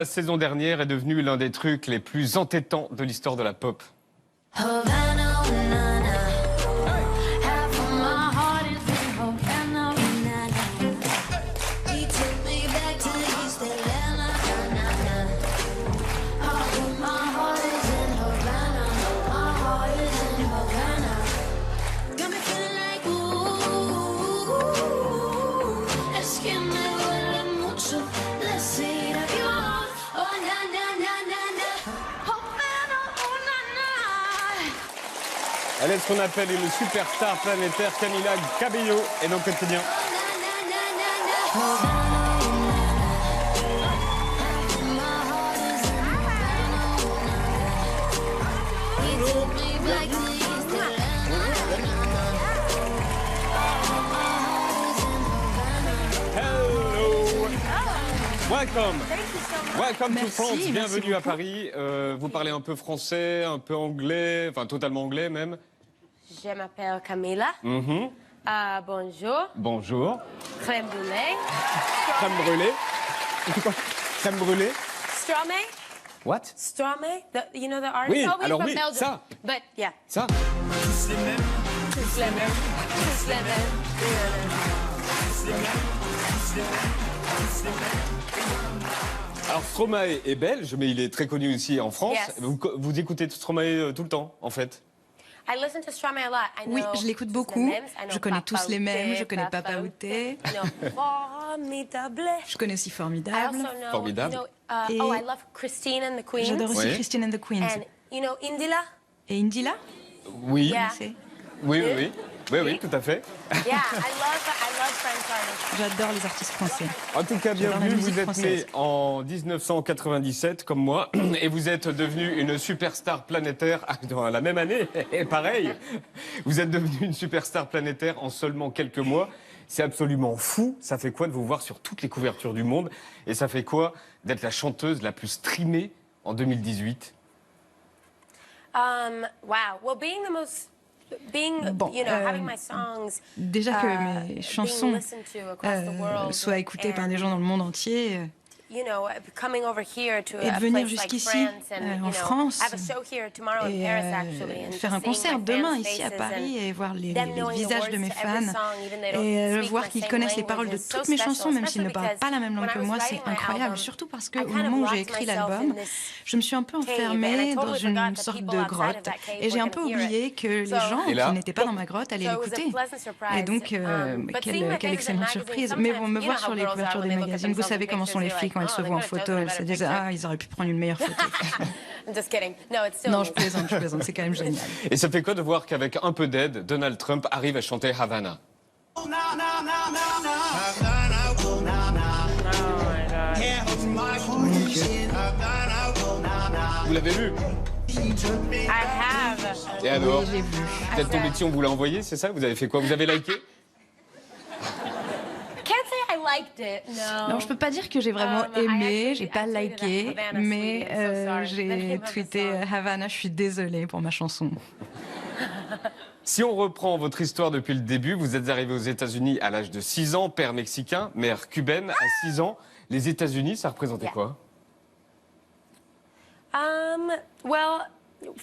La saison dernière est devenue l'un des trucs les plus entêtants de l'histoire de la pop. Elle est ce qu'on appelle une superstar planétaire, Camila Cabello et nos quotidiens. Welcome. Welcome to France. Bienvenue à Paris. Vous parlez un peu français, un peu anglais, enfin totalement anglais même. Je m'appelle Camila. Bonjour. Bonjour. Crème brûlée. Crème brûlée. Crème brûlée. Stromae. What? Stromae. You know the artist? Oui, Oh, he's alors from oui, Belgium. ça. But yeah. Ça. Tous les mêmes. Tous les mêmes. Alors Stromae est belge, mais il est très connu aussi en France. Yes. Vous écoutez Stromae tout le temps, en fait? I listen to Stromae a lot. I know Oui, je l'écoute beaucoup. Je connais tous les mêmes. Je connais Papa Outé. Formidable. Je connais aussi I Formidable. also know, Formidable. Et oh, I love Christine and the Queens. J'adore aussi Oui. Christine and the Queens. And you know Indila? Et Indila? Oui. Yeah. C'est- Oui, oui, oui. Oui, oui, tout à fait. Yeah, I love French artists. J'adore les artistes français. En tout cas, J'adore la bienvenue. musique Vous êtes française. né en 1997, comme moi, et vous êtes devenu une superstar planétaire dans la même année. Et pareil, vous êtes devenu une superstar planétaire en seulement quelques mois. C'est absolument fou. Ça fait quoi de vous voir sur toutes les couvertures du monde? Et ça fait quoi d'être la chanteuse la plus streamée en 2018? Wow. Well, Bon, having my songs Déjà que mes being chansons listened to across the world, soient écoutées par des gens dans le monde entier, you know, coming over here to et de a venir place like jusqu'ici, France and, en you know, France, I have a show here tomorrow in et Paris actually, and faire un just seeing concert my demain fans' ici à faces Paris and et voir les them knowing the visages words de mes to every fans song, even they don't et speak voir my qu'ils same connaissent les language paroles de is so toutes mes special, chansons, même s'ils ne especially parlent pas la même because langue que when I was moi, c'est writing my incroyable. album, Surtout parce qu'au I kind of moment où j'ai locked écrit myself l'album, in this je me suis un peu cave, and I enfermée dans totally forgot une that sorte people de outside of grotte that cave et j'ai were un peu gonna hear oublié it. que les So- gens Et là qui n'étaient pas dans ma grotte allaient So it was a l'écouter. pleasant surprise. Et donc, But seeing my quelle faces in excellente magazines, surprise. Mais bon, me sometimes, voir you sur know les how girls couvertures are des when they look at magazines, vous themselves savez in comment sont les pictures, filles they're quand elles like, se oh, voient en they could've photo, chosen a elles se better disent picture. ah, ils auraient pu prendre une meilleure photo. I'm just kidding. No, it's still Non, je plaisante, c'est quand même génial. Et ça fait quoi de voir qu'avec un peu d'aide, Donald Trump arrive à chanter Havana? Vous l'avez vu? I have. Et alors? J'ai vu. Vous êtes tombé dessus, on vous l'a envoyé, c'est ça? Vous avez fait quoi? Vous avez liké? Can't say I liked it. No. Non, je peux pas dire que j'ai vraiment I aimé, actually- j'ai pas I tweeted liké, Havana, mais sweetie, I'm so sorry. The j'ai name of the tweeté song. Havana, je suis désolée pour ma chanson. Si on reprend votre histoire depuis le début, vous êtes arrivé aux États-Unis à l'âge de 6 ans, père mexicain, mère cubaine à 6 ans. Les États-Unis, ça représentait Yeah. quoi? Well,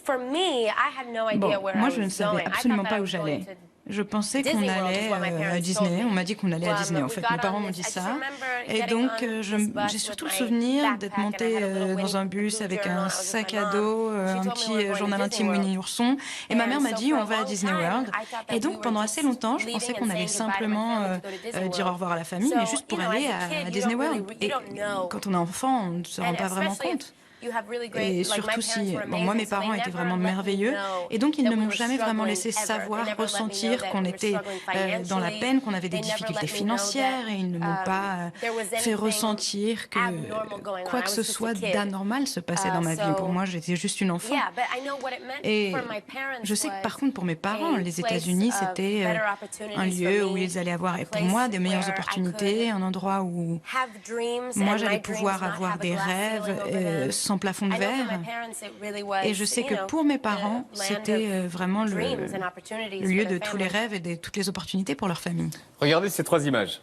for me, I had no Bon, idea where moi I je ne was savais going. I absolument thought pas that I où was j'allais. going to Je pensais qu'on Disney World is allait what my à parents Disney. told me. On m'a dit qu'on allait à Disney. En we fait, got mes parents on m'ont this- dit I just ça. remember Et getting donc, on this bus j'ai surtout le with my souvenir backpack d'être and I montée had a little dans un Winnie bus the Pooh avec journal. I un was with sac my à mom. dos, She un told me we petit were going journal to intime Disney Winnie World. l'ourson. Et ma mère And m'a so dit for a on va à long Disney time, World. I thought that Et we donc were pendant just assez longtemps, je leaving pensais and qu'on allait saying goodbye to my simplement family to go to Disney dire au World. revoir à la famille, So, mais juste pour you know, aller as a kid, à you Disney don't really- World. you Et don't know. quand on est enfant, on ne se rend And pas vraiment especially if compte. you have really great, Et like, my surtout parents si, were bon, moi mes amazing, so parents they étaient never vraiment let me merveilleux know et donc ils that ne we m'ont were jamais vraiment struggling laissé ever. They savoir, never let me know ressentir that qu'on we were était struggling dans la financially. peine, qu'on avait des They never difficultés let me know financières et ils ne m'ont that, pas there was fait anything ressentir que abnormal going on. quoi I que was ce just a soit kid. d'anormal se passait dans ma vie. So, Pour moi, j'étais juste une enfant. Yeah, but I know what it meant Et for my parents je sais que par was contre, pour mes parents, a les place États-Unis, of c'était better un opportunities lieu for où me, ils allaient avoir, a et pour place moi, des meilleures where I opportunités, un endroit où have dreams moi, and j'allais my dreams pouvoir not avoir have a des glass rêves ceiling over them. sans plafond de I know for verre. my parents it really was, Et je sais you que know, pour mes the parents, land c'était of vraiment dreams and opportunities le lieu for de their tous les family. rêves et de toutes les opportunités pour leur famille. Regardez ces 3 images.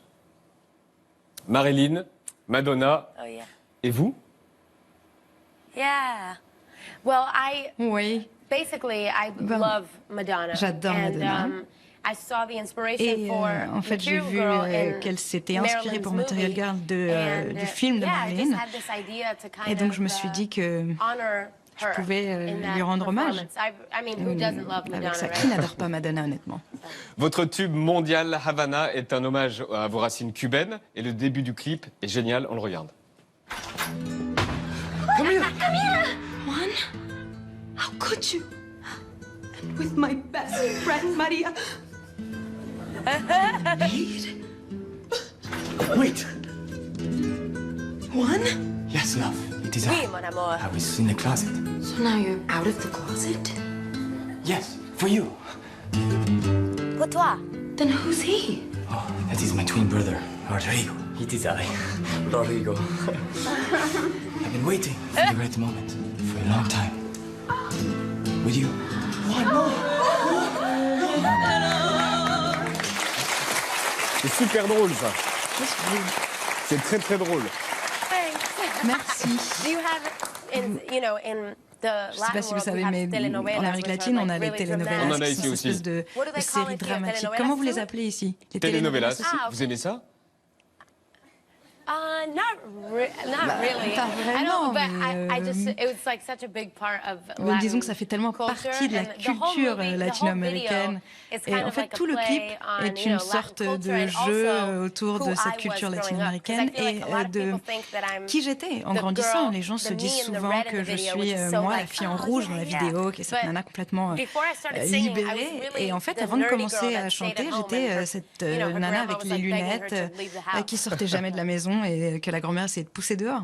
Marilyn, Madonna Oh yeah. et vous. Yeah. Well, Oui. basically, I love Madonna. J'adore Madonna. I saw the inspiration Et for en fait, j'ai Material vu Girl in qu'elle s'était inspirée pour Marilyn's Material movie. Girl du film de Yeah, I just Marilyn. had this idea to kind Et donc, of, je me suis dit que honor je her pouvais in that lui rendre hommage. performance. I mean, who doesn't love Madonna, Avec ça, right? qui n'adore pas Madonna, honnêtement? Votre tube mondial Havana est un hommage à vos racines cubaines et le début du clip est génial, on le regarde. Juan, how could you? And with my best friend, Maria. Wait. Wait. Juan? Yes, love. It is Oui, I. mon amour. I was in the closet. So now you're out of the closet? Yes, for you. Pour toi. Then who's he? Oh, that is my twin brother, Rodrigo. It is I, Rodrigo. I've been waiting for the right moment for a long time. With you. One more. C'est super drôle ça. C'est très très drôle. Thanks. Merci. Do you have, in the Je ne sais pas si vous savez, mais en Amérique latine, on a les telenovelas. On en a qui ici sont aussi. espèces de What do they call séries it here? dramatiques. Telenovelas Comment vous les too? appelez ici? Les Telenovelas, aussi. vous aimez ça? Not really. pas I don't, vraiment, but mais, I just, it was like such a big part of Mais Latin disons que ça fait tellement culture, partie de la and the whole culture movie, the whole latino-américaine. video is Et kind en of fait, like a tout le play clip on, est you une know, sorte Latin de culture and jeu also autour who de I cette was culture growing up, 'cause I latino-américaine feel like et a lot of de people think that I'm qui j'étais. En the grandissant, girl, les gens se the disent me in the souvent red in que the je video, suis, which is so moi, la like, fille en oh, rouge yeah, dans la yeah. vidéo, qui est cette But nana complètement before I started singing, I was libérée. really Et en fait, the avant de nerdy commencer girl à that stayed chanter, at home j'étais and her, cette you know, her nana grandma avec was les like begging her lunettes to leave the house. qui sortait jamais de la maison et que la grand-mère essayait de pousser dehors.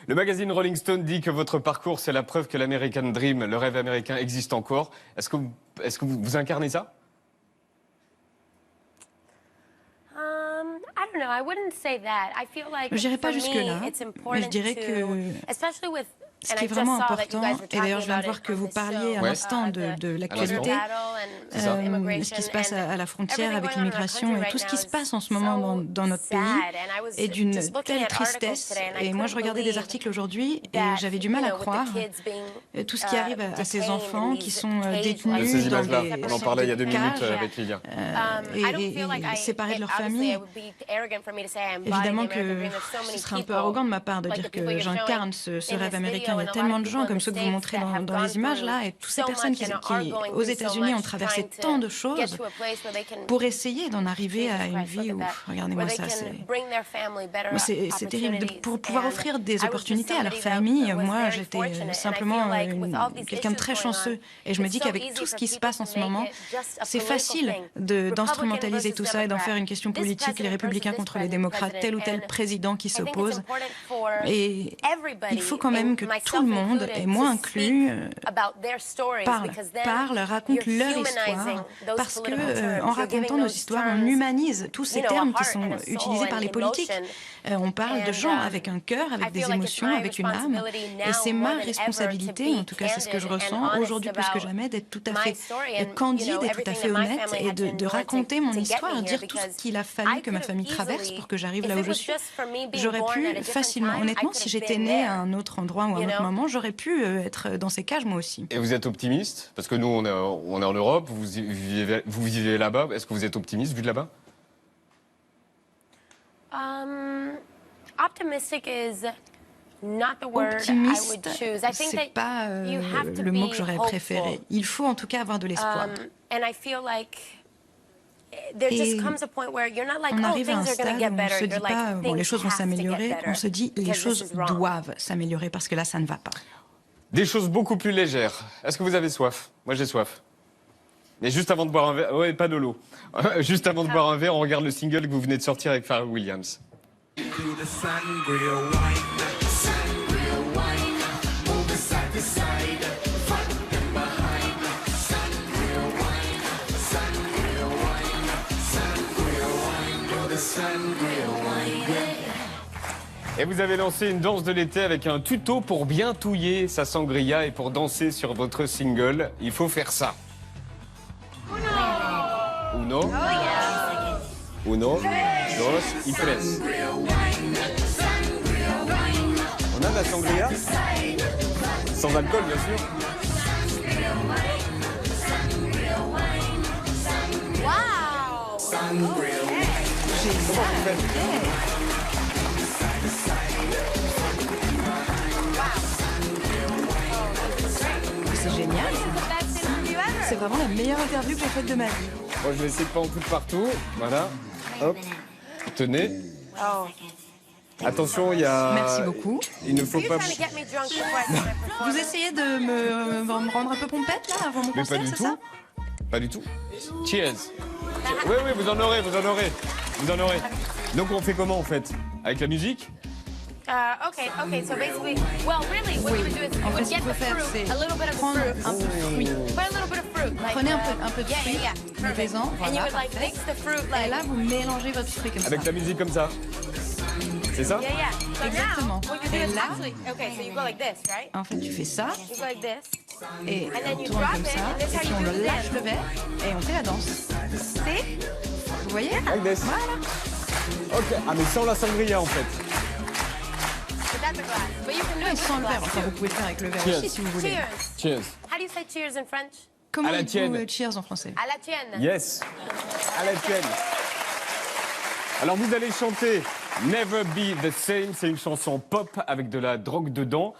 Le magazine Rolling Stone dit que votre parcours, c'est la preuve que l'American Dream, le rêve américain, existe encore. Est-ce que vous incarnez ça? I don't know. I wouldn't say that. I feel like Je dirais pas for jusque-là, me, it's mais important je dirais que especially with, ce and qui I est just vraiment saw that you important, guys were et d'ailleurs je viens de talking voir about que it vous on this parliez à show, l'instant de l'actualité, ce qui se passe à la frontière avec l'immigration et tout ce qui se passe en ce moment dans notre pays est d'une telle tristesse. Et moi je regardais des articles aujourd'hui et j'avais du mal à croire tout ce qui arrive à ces enfants qui sont détenus Ces dans images-là, on en parlait il y a 2 minutes cages, avec Lydia. et séparés de leur famille. Évidemment que ce serait un peu arrogant de ma part de dire que j'incarne ce rêve américain. Il y a tellement de gens comme ceux que vous montrez dans les images là, et toutes ces personnes qui aux États-Unis ont traversé tant de choses pour essayer d'en arriver à une vie où, regardez-moi ça, c'est terrible. Pour pouvoir offrir des opportunités à leur famille, moi j'étais simplement quelqu'un de très chanceux. Et je me dis qu'avec tout ce qui se passe en ce moment, c'est facile d'instrumentaliser tout ça et d'en faire une question politique, les républicains contre les démocrates, tel ou tel président qui s'oppose. Et il faut quand même que tout le monde, et moi inclus, parle, raconte leur histoire, parce que en racontant nos histoires, on humanise tous ces termes qui sont utilisés par les politiques. On parle de gens avec un cœur, avec des émotions, avec une âme, et c'est ma responsabilité, en tout cas c'est ce que je ressens aujourd'hui plus que jamais, d'être tout à fait candide et tout à fait honnête et de raconter mon histoire, dire tout ce qu'il a fallu que ma famille traverse pour que j'arrive là où je suis. J'aurais pu facilement, honnêtement, si j'étais née à un autre endroit ou à un autre moment, j'aurais pu être dans ces cages moi aussi. Et vous êtes optimiste? Parce que nous, on est en Europe, vous vivez là-bas. Est-ce que vous êtes optimiste vu de là-bas? Optimistic is not the word I would Optimiste, choose. I think c'est that pas you have to le mot be que j'aurais hopeful. préféré. Il faut en tout cas avoir de l'espoir. And I feel like there just Et comes a point where you're not like, on oh, arrive à un things are going stade to get où on better. se dit You're pas, like, bon, les things choses vont have to get s'améliorer, better on se dit, les because this choses is wrong. doivent s'améliorer parce que là, ça ne va pas. Des choses beaucoup plus légères. Est-ce que vous avez soif? Moi, j'ai soif. Mais juste avant de boire un verre... Ouais, pas de l'eau. Juste avant de boire un verre, on regarde le single que vous venez de sortir avec Pharrell Williams. Et vous avez lancé une danse de l'été avec un tuto pour bien touiller sa sangria et pour danser sur votre single, il faut faire ça. Uno, uno, dos y tres. On a de la sangria? Sans alcool, bien sûr. Wow! Comment vous faites? C'est génial. C'est vraiment la meilleure interview que j'ai faite de ma vie. Moi, je vais essayer de pas en foutre partout. Voilà. Hop. Tenez. Oh. Attention, il y a... Merci beaucoup. Il ne faut You're pas... trying to get me drunk before I start. Vous essayez de me rendre un peu pompette, là, avant mon Mais pas concert, du c'est tout. ça? Pas du tout. Cheers. Oui, oui, vous en aurez, vous en aurez. Vous en aurez. Donc, on fait comment, en fait? Avec la musique? Okay, so basically, well, really, what you would do is you En fait, would ce get qu'il faut the faire, fruit, c'est a little bit of prendre fruit, un peu de fruits. put a little bit of fruit. Like, Prenez un peu de yeah, fruits, yeah, yeah. mettez-en, And you voilà, would like parfait. mix the fruit Et like, là, vous mélangez votre fruit comme ça. Avec la musique comme ça? C'est ça? yeah, yeah. So Exactement. now, what you do Et is là- actually, okay, so you go like this, right? En fait, tu fais ça, You go like this. et And then on you tourne drop comme it, ça, and that's et how puis you on do le the lâche dance. le verre, et on fait la danse. See? Vous voyez? Like this. Voilà. Ok. Ah, mais sans la sangria, en fait. Without the glass. But you can do Et it sans with le the verre. glass. Enfin, vous pouvez le faire avec le verre Cheers. aussi, si vous voulez. Cheers. Cheers. How do you say cheers in French? Comment À la dites-vous tienne. cheers en français? À la tienne. Yes. À la tienne. Alors, vous allez chanter Never Be the Same. C'est une chanson pop avec de la drogue dedans.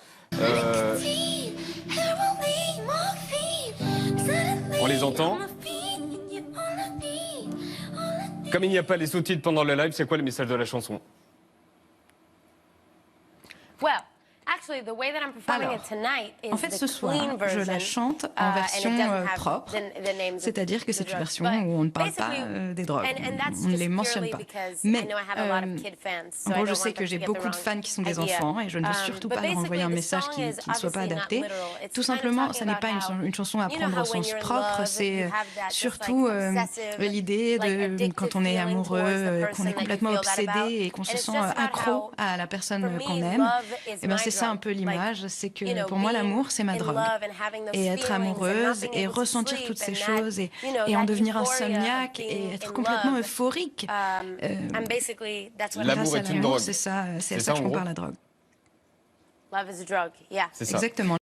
On les entend. Comme il n'y a pas les sous-titres pendant le live, c'est quoi le message de la chanson? Well, actually, the way that I'm performing Alors, it tonight is en fait, the ce soir, clean version. je la chante en and it version doesn't have propre, the names of c'est-à-dire que the c'est une drugs. version But où on ne parle pas basically, des drogues, and that's on ne just les mentionne purely pas. because Mais I know I have a lot of kid fans, so en I gros, je don't sais want que them j'ai to get beaucoup the de wrong fans qui sont des idea. enfants et je ne veux surtout But pas leur envoyer un basically, message the qui song ne is soit pas obviously not adapté. literal. It's Tout kind of simplement, talking ça n'est about pas how, une chanson à you know prendre how au when sens you're in propre, love, c'est you have that just, surtout like, obsessive, l'idée like, de addictive quand on est feeling towards the amoureux, person qu'on est that you complètement feel that about. obsédé et qu'on se And it's sent just about accro how, à la for personne me, qu'on aime. love is Et bien my c'est ça un drug. peu l'image, c'est que You know, pour moi being l'amour c'est ma in drogue. love and having those Et être feelings and not amoureuse being et able to ressentir sleep toutes ces and that, choses et you know, en that devenir euphoria of insomniaque being et être in complètement love. euphorique. And basically, that's what L'amour Grâce à est une l'amour, drogue. c'est ça, C'est à ça, ça que en je gros. compare la drogue. love is a drug. Yeah. C'est ça. Exactement.